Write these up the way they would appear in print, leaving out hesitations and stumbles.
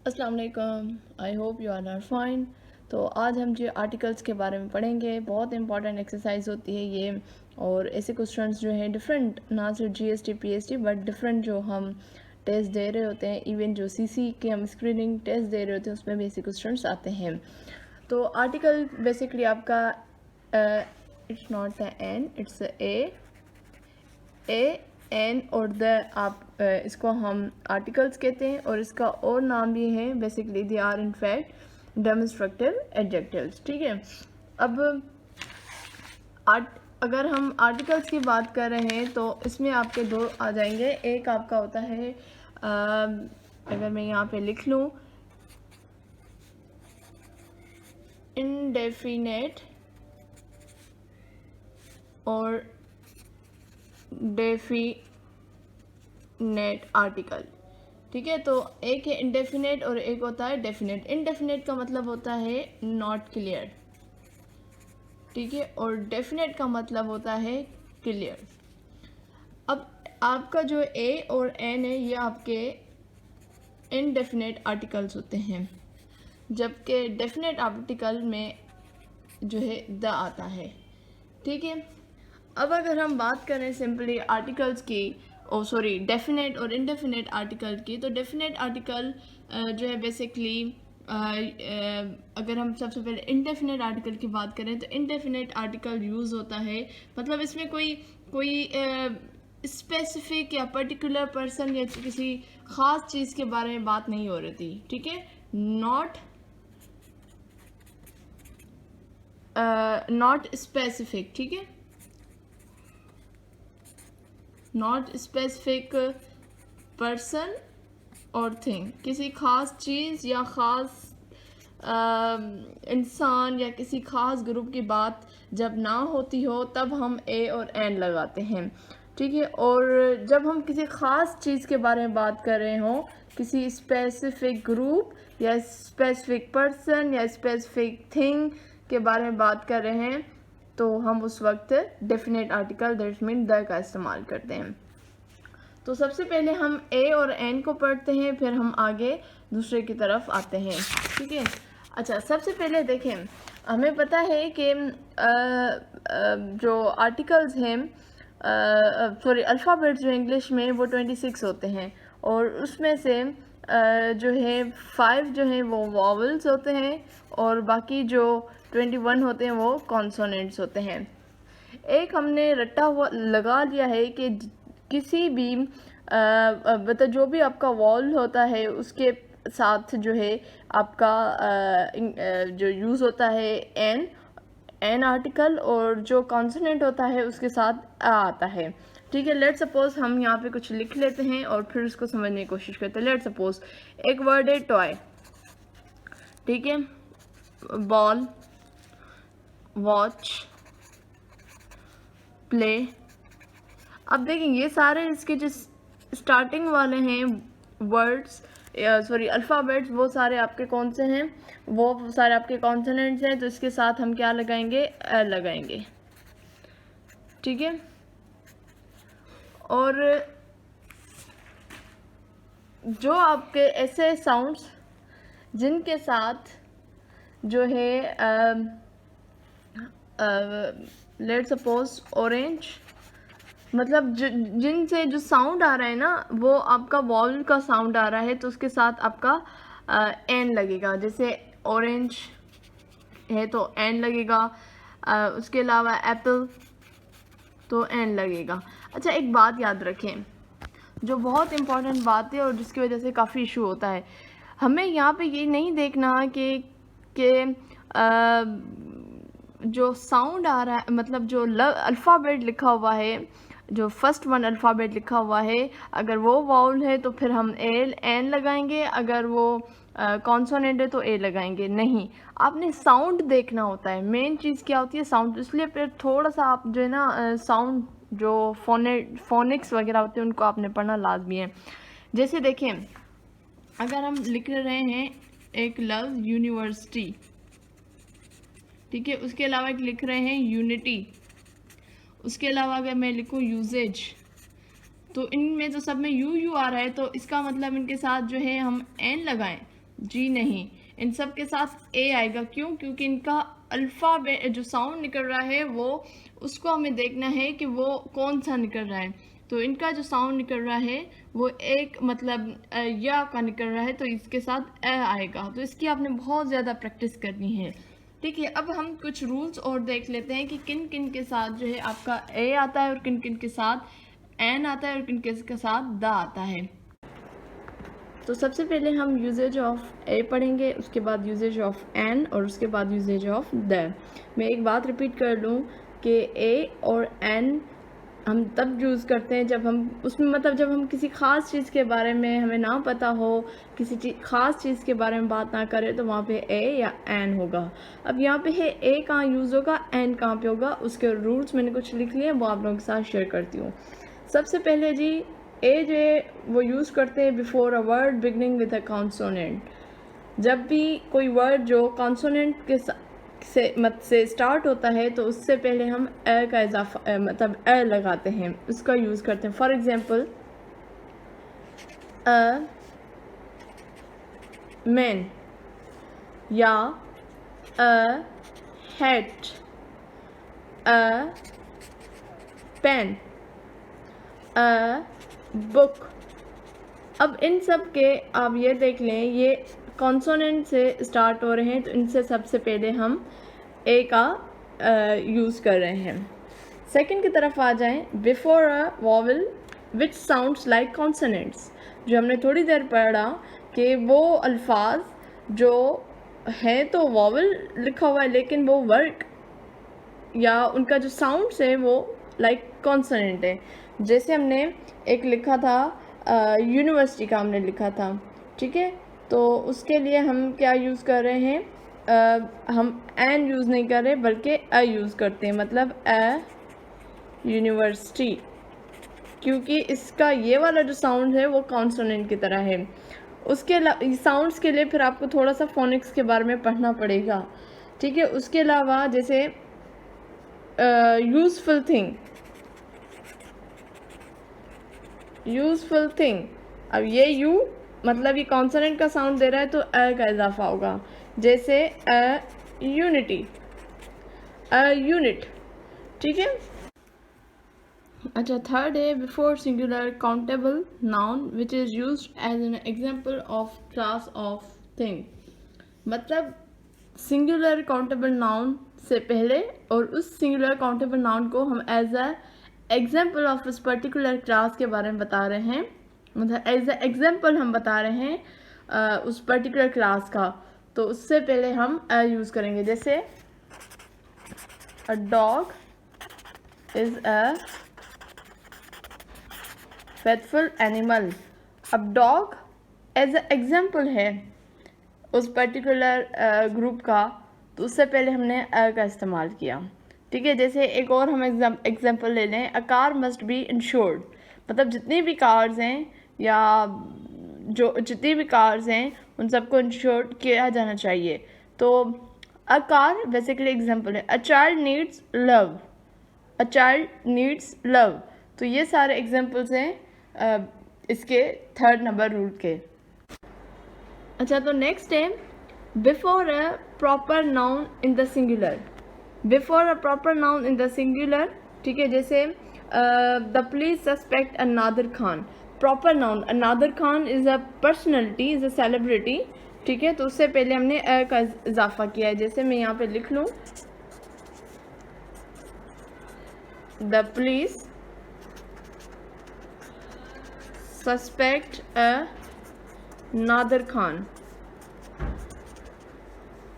अस्सलाम वालेकुम। I hope you are fine. तो आज हम जो आर्टिकल्स के बारे में पढ़ेंगे, बहुत इंपॉर्टेंट एक्सरसाइज होती है ये। और ऐसे क्वेश्चंस जो हैं डिफरेंट, ना सिर्फ जीएसटी पीएसटी बट डिफरेंट जो हम टेस्ट दे रहे होते हैं, इवन जो सीसी के हम स्क्रीनिंग टेस्ट दे रहे होते हैं उसमें भी ऐसे क्वेश्चंस आते हैं। तो आर्टिकल बेसिकली आपका it's not the an, it's a an और द, आप इसको हम आर्टिकल्स कहते हैं और इसका और नाम भी है basically they are in fact demonstrative adjectives. ठीक है। अब अगर हम आर्टिकल्स की बात कर रहे हैं तो इसमें आपके दो आ जाएंगे। एक आपका होता है अगर मैं यहाँ पे लिख लूँ इनडेफिनेट और डेफिनेट आर्टिकल। ठीक है। तो एक है इनडेफिनेट और एक होता है डेफिनेट। इनडेफिनेट का मतलब होता है नॉट क्लियर। ठीक है। और डेफिनेट का मतलब होता है क्लियर। अब आपका जो ए और एन है ये आपके इनडेफिनेट आर्टिकल्स होते हैं, जबकि डेफिनेट आर्टिकल में जो है द आता है। ठीक है। अब अगर हम बात करें सिंपली आर्टिकल्स की, सॉरी डेफिनेट और इनडेफिनेट आर्टिकल की, तो डेफिनेट आर्टिकल जो है बेसिकली अगर हम सबसे पहले इनडेफिनेट आर्टिकल की बात करें तो इनडेफिनेट आर्टिकल यूज़ होता है, मतलब इसमें कोई स्पेसिफिक या पर्टिकुलर पर्सन या किसी ख़ास चीज़ के बारे में बात नहीं हो रही थी। ठीक है। Not specific. ठीक है। नॉट स्पेसिफिक पर्सन और थिंग, किसी ख़ास चीज़ या ख़ास इंसान या किसी ख़ास ग्रुप की बात जब ना होती हो तब हम ए और एन लगाते हैं। ठीक है। और जब हम किसी ख़ास चीज़ के बारे में बात कर रहे हों, किसी स्पेसिफिक ग्रुप या स्पेसिफिक पर्सन या स्पेसिफिक थिंग के बारे में बात कर रहे हैं, तो हम उस वक्त definite article that mean the का इस्तेमाल करते हैं। तो सबसे पहले हम ए और एन को पढ़ते हैं, फिर हम आगे दूसरे की तरफ आते हैं। ठीक है। अच्छा, सबसे पहले देखें, हमें पता है कि जो आर्टिकल्स हैं, सॉरी अल्फ़ाबेट्स जो इंग्लिश में वो 26 होते हैं और उसमें से जो है 5 जो हैं वो वॉवल्स होते हैं और बाकी जो 21 होते हैं वो कॉन्सोनेंट्स होते हैं। एक हमने रट्टा हुआ लगा लिया है कि किसी भी मतलब जो भी आपका वॉल होता है उसके साथ जो है आपका जो यूज़ होता है एन आर्टिकल, और जो कॉन्सोनेंट होता है उसके साथ आ आता है। ठीक है। लेट सपोज हम यहाँ पे कुछ लिख लेते हैं और फिर उसको समझने की कोशिश करते हैं। लेट सपोज एक वर्ड है टॉय। ठीक है। Ball, watch, play. अब देखें ये सारे इसके जो स्टार्टिंग वाले हैं वर्ड्स, सॉरी अल्फ़ाबेट्स, वो सारे आपके कौन से हैं? वो सारे आपके कॉन्सोनेंट्स हैं। तो इसके साथ हम क्या लगाएंगे? एल लगाएंगे। ठीक है। और जो आपके ऐसे साउंड्स जिनके साथ जो है लेट सपोज ऑरेंज, मतलब जिनसे जो साउंड आ रहा है ना वो आपका वॉवल का साउंड आ रहा है, तो उसके साथ आपका एन लगेगा। जैसे ऑरेंज है तो एन लगेगा, उसके अलावा एप्पल तो एन लगेगा। अच्छा, एक बात याद रखें जो बहुत इम्पॉर्टेंट बात है और जिसकी वजह से काफ़ी इशू होता है, हमें यहाँ पे ये नहीं देखना कि जो साउंड आ रहा है, मतलब जो अल्फ़ाबेट लिखा हुआ है, जो फर्स्ट वन अल्फ़ाबेट लिखा हुआ है, अगर वो वाउल है तो फिर हम एन लगाएंगे, अगर वो कॉन्सोनेंट है तो ए लगाएंगे। नहीं, आपने साउंड देखना होता है। मेन चीज़ क्या होती है? साउंड। इसलिए फिर थोड़ा सा आप जो है ना साउंड जो फोनिक्स वगैरह होते हैं उनको आपने पढ़ना लाजमी है। जैसे देखें, अगर हम लिख रहे हैं एक लफ्ज़ यूनिवर्सिटी, ठीक है, उसके अलावा एक लिख रहे हैं यूनिटी, उसके अलावा अगर मैं लिखूँ यूजेज, तो इनमें तो सब में यू आ रहा है, तो इसका मतलब इनके साथ जो है हम एन लगाएं। जी नहीं, इन सब के साथ ए आएगा। क्यों? क्योंकि इनका अल्फ़ाबेट जो साउंड निकल रहा है वो उसको हमें देखना है कि वो कौन सा निकल रहा है। तो इनका जो साउंड निकल रहा है वो एक मतलब या का निकल रहा है, तो इसके साथ ए आएगा। तो इसकी आपने बहुत ज़्यादा प्रैक्टिस करनी है। ठीक है, अब हम कुछ रूल्स और देख लेते हैं कि किन किन के साथ जो है आपका ए आता है और किन किन के साथ एन आता है और किन किन के साथ द आता है। तो सबसे पहले हम यूजेज ऑफ ए पढ़ेंगे, उसके बाद यूजेज ऑफ एन और उसके बाद यूजेज ऑफ द। मैं एक बात रिपीट कर लूँ कि ए और एन हम तब यूज़ करते हैं जब हम उसमें मतलब जब हम किसी ख़ास चीज़ के बारे में हमें ना पता हो, किसी ख़ास चीज़ के बारे में बात ना करें, तो वहाँ पे ए या एन होगा। अब यहाँ पे है ए कहाँ यूज़ होगा, एन कहाँ पे होगा, उसके रूल्स मैंने कुछ लिख लिए, वो आप लोगों के साथ शेयर करती हूँ। सबसे पहले जी ए जो है वो यूज़ करते हैं before a word beginning with a consonant. जब भी कोई वर्ड जो कॉन्सोनेंट के से स्टार्ट होता है तो उससे पहले हम ए का इजाफा मतलब ए लगाते हैं, उसका यूज़ करते हैं। फॉर एग्जांपल अ मैन या a hat, a pen, a book. अब इन सब के आप ये देख लें, ये कॉन्सोनेंट से स्टार्ट हो रहे हैं, तो इनसे सबसे पहले हम ए का यूज़ कर रहे हैं। सेकंड की तरफ आ जाएं, before a vowel which sounds like consonants. जो हमने थोड़ी देर पढ़ा कि वो अल्फाज जो हैं तो वॉवल लिखा हुआ है, लेकिन वो वर्ड या उनका जो साउंड्स है वो लाइक कॉन्सोनेंट है। जैसे हमने एक लिखा था यूनिवर्सिटी का हमने लिखा था, ठीक है, तो उसके लिए हम क्या यूज़ कर रहे हैं, हम एन यूज़ नहीं कर रहे बल्कि अ यूज़ करते हैं, मतलब अ यूनिवर्सिटी, क्योंकि इसका ये वाला जो साउंड है वो कॉन्सोनेंट की तरह है। उसके साउंड्स के लिए फिर आपको थोड़ा सा फोनिक्स के बारे में पढ़ना पड़ेगा, ठीक है। उसके अलावा जैसे यूज़फुल थिंग, यूज़फुल थिंग, अब ये यू मतलब ये कॉन्सोनेंट का साउंड दे रहा है तो अ का इजाफा होगा। जैसे अ यूनिटी, अ यूनिट, ठीक है। अच्छा, थर्ड है before singular countable noun which is used as an example of class of thing. मतलब सिंगुलर काउंटेबल नाउन से पहले और उस सिंगुलर काउंटेबल नाउन को हम एज अ एग्जाम्पल ऑफ इस पर्टिकुलर क्लास के बारे में बता रहे हैं, मतलब एज अ एग्जाम्पल हम बता रहे हैं उस पर्टिकुलर क्लास का, तो उससे पहले हम अ यूज़ करेंगे। जैसे a dog is a faithful animal. अब डॉग एज अ एग्जाम्पल है उस पर्टिकुलर ग्रुप का, तो उससे पहले हमने अ का इस्तेमाल किया, ठीक है। जैसे एक और हम एग्जाम्पल ले लें, a car must be insured, मतलब जितनी भी कार्स हैं या जो जितनी भी कार्स हैं उन सबको इंश्योर्ड किया जाना चाहिए। तो अ कार बेसिकली एग्जाम्पल है। A child needs love, a child needs love. तो ये सारे एग्जाम्पल्स हैं इसके थर्ड नंबर रूल के। अच्छा, तो नेक्स्ट है before a proper noun in the singular, before a proper noun in the singular, ठीक है। जैसे the police suspect a Nadir Khan, proper noun, a Nadir Khan is a personality, is a celebrity, ठीक है। तो उससे पहले हमने अ का इजाफा किया है। जैसे मैं यहाँ पे लिख लूँ, द पुलिस सस्पेक्ट अ नादिर खान।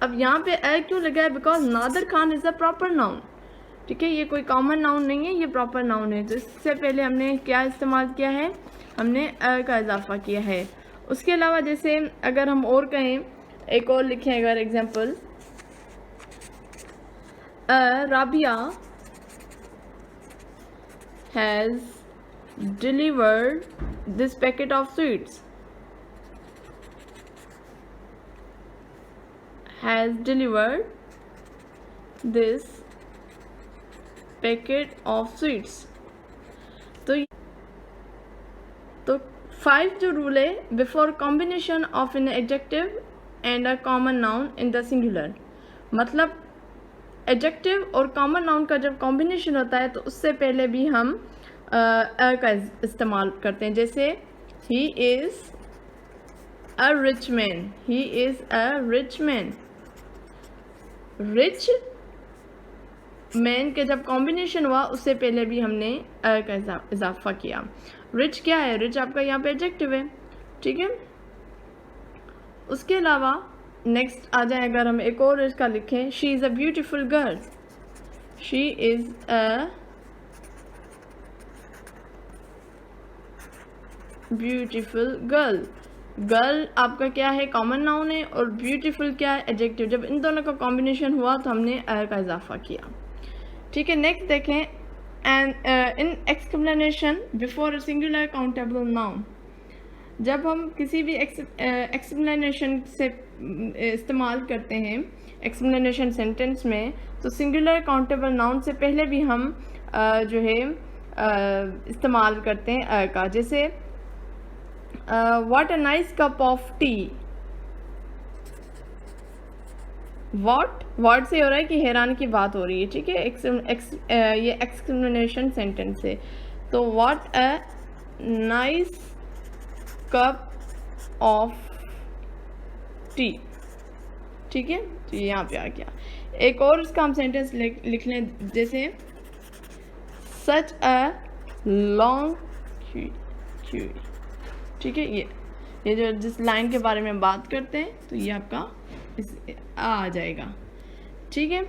अब यहाँ पे अ क्यों लगा है, because Nadir Khan is a proper noun, ठीक है। ये कोई कॉमन नाउन नहीं है, ये प्रॉपर नाउन है। तो इससे पहले हमने क्या इस्तेमाल किया है, हमने अ का इजाफा किया है। उसके अलावा जैसे अगर हम और कहें, एक और लिखें अगर example, Rabia has delivered this packet of sweets, has delivered this packet of sweets. तो 5 जो रूल है, before combination of an adjective and a common noun in the singular. मतलब एडजेक्टिव और कॉमन नाउन का जब कॉम्बिनेशन होता है तो उससे पहले भी हम अ का इस्तेमाल करते हैं। जैसे he is a rich man, he is a rich man. Rich man के जब कॉम्बिनेशन हुआ उससे पहले भी हमने अ का इजाफा किया। रिच क्या है? रिच आपका यहाँ पे एडजेक्टिव है, ठीक है। उसके अलावा नेक्स्ट आ जाए, अगर हम एक और इसका लिखें, she is a beautiful girl, she is a beautiful girl. Girl आपका क्या है? कॉमन नाउन है, और ब्यूटीफुल क्या है? एडजेक्टिव। जब इन दोनों का कॉम्बिनेशन हुआ तो हमने अ का इजाफा किया, ठीक है। नेक्स्ट देखें, and in explanation before a singular countable noun. जब हम किसी भी एक्सप्लेनेशन से इस्तेमाल करते हैं एक्सप्लेनेशन सेंटेंस में, तो सिंगुलर काउंटेबल नाउन से पहले भी हम जो है इस्तेमाल करते हैं का। जैसे what a nice cup of T. What से हो रहा है कि हैरान की बात हो रही है, ठीक है। ये एक्सप्लेनेशन सेंटेंस है। तो what a nice cup of T, ठीक है। तो यहाँ पे आ गया। एक और इसका हम सेंटेंस लिख लें, जैसे सच अ लॉन्ग क्यू, ठीक है। ये जो जिस लाइन के बारे में बात करते हैं तो ये आपका आ जाएगा, ठीक है।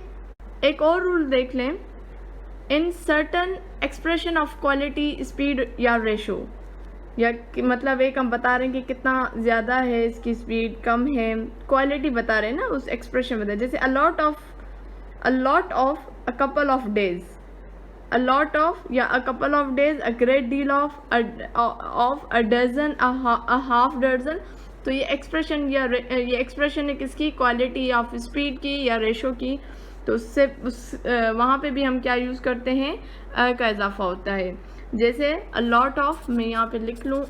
एक और रूल देख लें, in certain expression of quality, speed या रेशो, या मतलब एक हम बता रहे हैं कि कितना ज़्यादा है इसकी स्पीड, कम है, क्वालिटी बता रहे हैं ना, उस एक्सप्रेशन बता। जैसे a lot of a couple of days, a lot of या a couple of days, a great deal of, a dozen, a half dozen. तो ये एक्सप्रेशन ये एक्सप्रेशन है किसकी? क्वालिटी ऑफ स्पीड की या रेशो की। तो उससे वहाँ पे भी हम क्या यूज़ करते हैं? का इजाफा होता है। जैसे अ लॉट ऑफ, मैं यहाँ पे लिख लूँ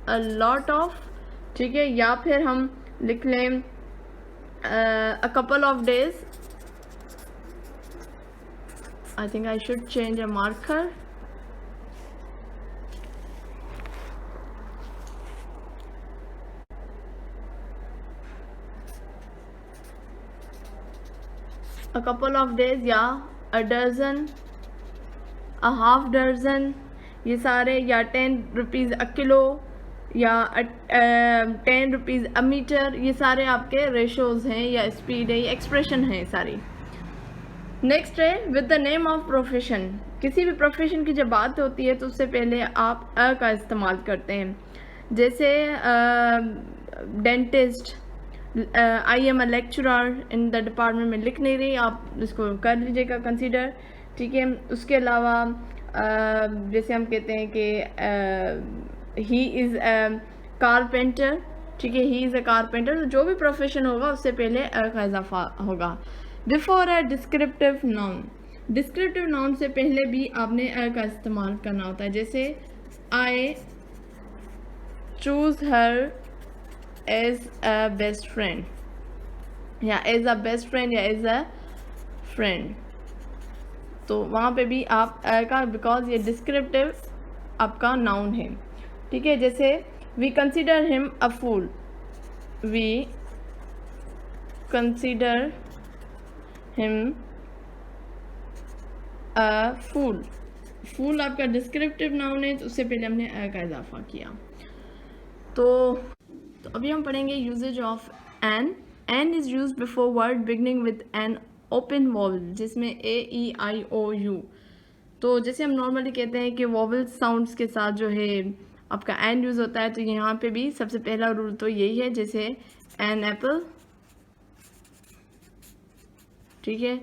अ लॉट ऑफ, ठीक है। या फिर हम लिख लें अ couple of days. I think I should change a marker. A couple of days या a dozen, a half dozen, ये सारे, या 10 रुपीज़ अ किलो, या 10 रुपीज़ अ मीटर, ये सारे आपके रेशोज़ हैं या स्पीड है, ये एक्सप्रेशन है सारी। नेक्स्ट है with the name of profession. किसी भी प्रोफेशन की जब बात होती है तो उससे पहले आप अ का इस्तेमाल करते हैं। जैसे dentist, I am a lecturer in the department में लिख नहीं रही, आप इसको कर लीजिएगा कंसीडर, ठीक है। उसके अलावा जैसे हम कहते हैं कि ही इज़ अ कारपेंटर, ठीक है, ही इज़ अ कारपेंटर। तो जो भी प्रोफेशन होगा उससे पहले अ का इजाफा होगा। Before a descriptive noun, descriptive noun से पहले भी आपने अ का इस्तेमाल करना होता है। जैसे I choose her as a best friend, या एज अ बेस्ट फ्रेंड, या एज अ फ्रेंड। तो वहाँ पे भी आप अ का, बिकॉज ये डिस्क्रिप्टिव आपका नाउन है, ठीक है। जैसे we consider him a fool, we consider him a fool. Fool आपका डिस्क्रिप्टिव नाउन है, तो उससे पहले हमने अ का इजाफा किया। तो अभी हम पढ़ेंगे usages of an. An is use before word beginning with an open vowel, जिसमें A E I O you. तो जैसे हम नॉर्मली कहते हैं कि वॉवल साउंड्स के साथ जो है आपका एन यूज़ होता है, तो यहाँ पे भी सबसे पहला रूल तो यही है। जैसे एन एप्पल, ठीक है,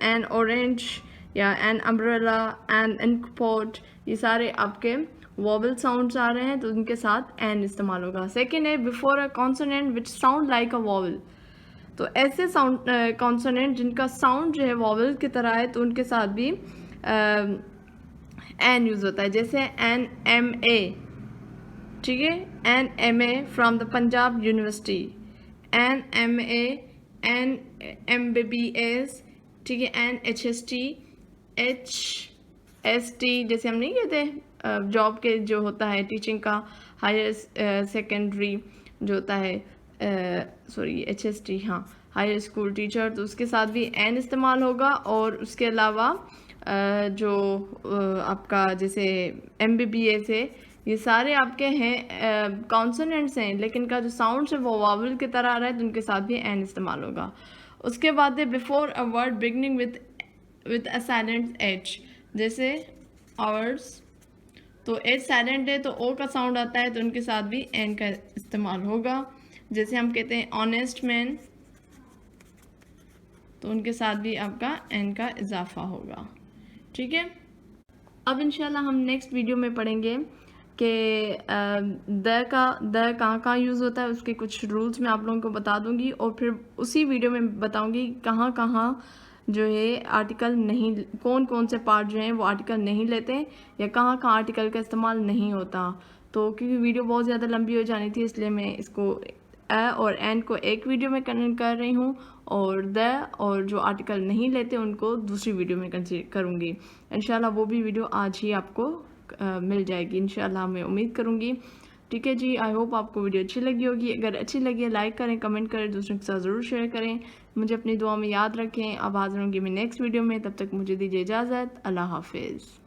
एन ऑरेंज, या एन अम्ब्रेला, एन इनकपॉट, ये सारे आपके वॉवल साउंड्स आ रहे हैं, तो उनके साथ एन इस्तेमाल होगा। सेकेंड है before a consonant which sound like a vowel. तो ऐसे साउंड कॉन्सोनेंट जिनका साउंड जो है वॉवल की तरह है, तो उनके साथ भी एन यूज़ होता है। जैसे एन एम ए, ठीक है, N M A from the Punjab university, NMA, NMBBS, ठीक है, NHST, HST, जैसे हम नहीं कहते जॉब के जो होता है टीचिंग का हायर सेकेंडरी जो होता है, सॉरी HST, हाँ, हायर स्कूल टीचर, तो उसके साथ भी एन इस्तेमाल होगा। और उसके अलावा जो आपका जैसे MBBS है, ये सारे आपके हैं कॉन्सोनेंट्स हैं, लेकिन का जो साउंड है वो वावल की तरह आ रहा है, तो उनके साथ भी एन इस्तेमाल होगा। उसके बाद है before a word beginning with a silent H, जैसे आवर्स, तो एच साइलेंट है तो ओ का साउंड आता है, तो उनके साथ भी एन का इस्तेमाल होगा। जैसे हम कहते हैं ऑनेस्ट मैन, तो उनके साथ भी आपका एन का इजाफा होगा, ठीक है। अब इंशाल्लाह हम नेक्स्ट वीडियो में पढ़ेंगे कि द कहाँ यूज़ होता है, उसके कुछ रूल्स मैं आप लोगों को बता दूंगी, और फिर उसी वीडियो में बताऊंगी कहाँ कहाँ जो है आर्टिकल नहीं, कौन कौन से पार्ट जो हैं वो आर्टिकल नहीं लेते, या कहाँ कहाँ आर्टिकल का इस्तेमाल नहीं होता। तो क्योंकि वीडियो बहुत ज़्यादा लंबी हो जानी थी, इसलिए मैं इसको और एन को एक वीडियो में कर रही हूँ, और द और जो आर्टिकल नहीं लेते उनको दूसरी वीडियो में करूँगी। इंशाल्लाह वो भी वीडियो आज ही आपको मिल जाएगी इंशाल्लाह, मैं उम्मीद करूँगी। ठीक है जी, आई होप आपको वीडियो अच्छी लगी होगी। अगर अच्छी लगी है लाइक करें, कमेंट करें, दूसरों के साथ ज़रूर शेयर करें, मुझे अपनी दुआ में याद रखें। अब हाजिर होंगी मैं नेक्स्ट वीडियो में, तब तक मुझे दीजिए इजाज़त। अल्लाह हाफिज़।